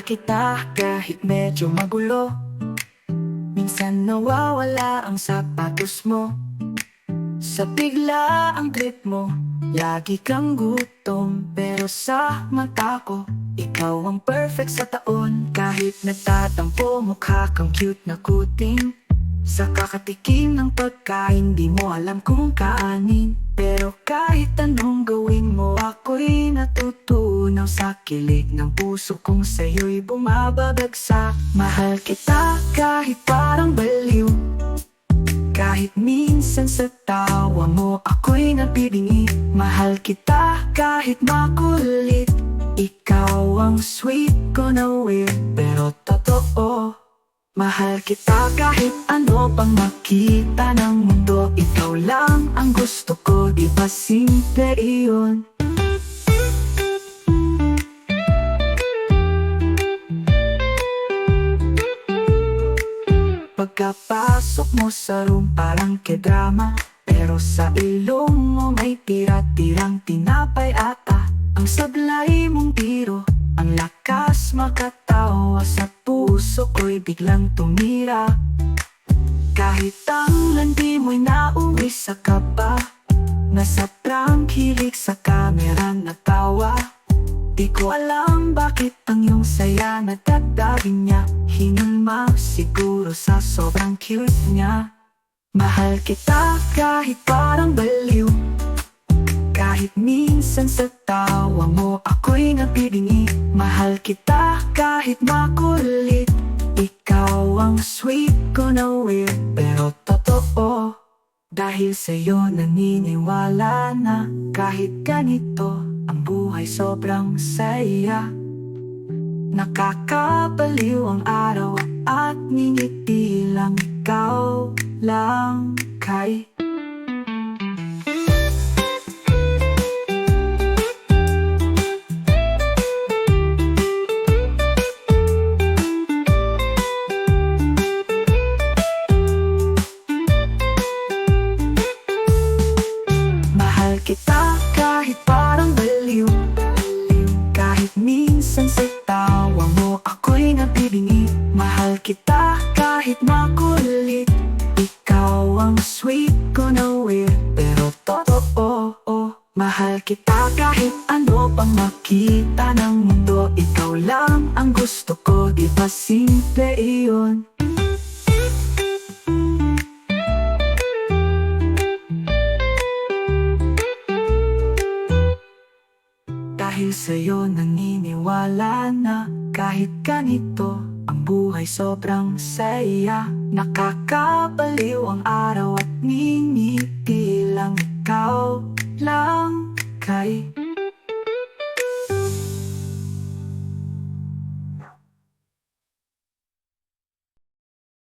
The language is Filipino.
kita kahit medyo magulo. Minsan nawawala ang sapatos mo. Sa bigla ang trip mo, lagi kang gutom. Pero sa mata ko, ikaw ang perfect sa taon. Kahit nagtatampo, mukha kang cute na kuting. Sa kakatikim ng pagkain, di mo alam kung kaanin. Pero kahit anong gawin mo, ako'y natutunaw. Sa kilig ng puso kong sa'yo'y bumabagsak. Mahal kita kahit parang baliw. Kahit minsan sa tawa mo, ako'y nabibingi. Mahal kita kahit makulit. Ikaw ang sweet ko na weird, pero totoo. Mahal kita kahit ano pang makita ng mundo. Ikaw lang ang gusto ko, di ba simple iyon? Pagkapasok mo sa room parang kedrama, pero sa ilong mo may tira-tirang tinapay ata. Ang sablay mong tiro, ang lakas makatawa. Sa puso ko'y biglang tumira. Kahit ang landi mo'y nauwi sa kaba, nasa prank hilig sa kamera natawa. Di ko alam bakit ang iyong saya nadagdagin niya. Hinulma siguro sa sobrang cute niya. Mahal kita kahit parang baliw. Kahit minsan sa tawa mo, ako'y nabibingi. Mahal kita kahit makulit. Ikaw ang sweet ko na weird, pero totoo. Dahil sa'yo naniniwala na kahit ganito ang buhay sobrang saya. Nakakabaliw ang araw at ngingiti lang. Ikaw lang kay kita kahit parang baliw. Kahit minsan sa tawa mo, ako'y nabibingi. Mahal kita kahit makulit. Ikaw ang sweet ko na weird, pero totoo. Mahal kita kahit ano pang makita ng mundo. Ikaw lang ang gusto ko, di ba simple iyon? Dahil sa'yo naniniwala na kahit ganito ang buhay sobrang saya. Nakakabaliw ang araw at ngingiti lang. Ikaw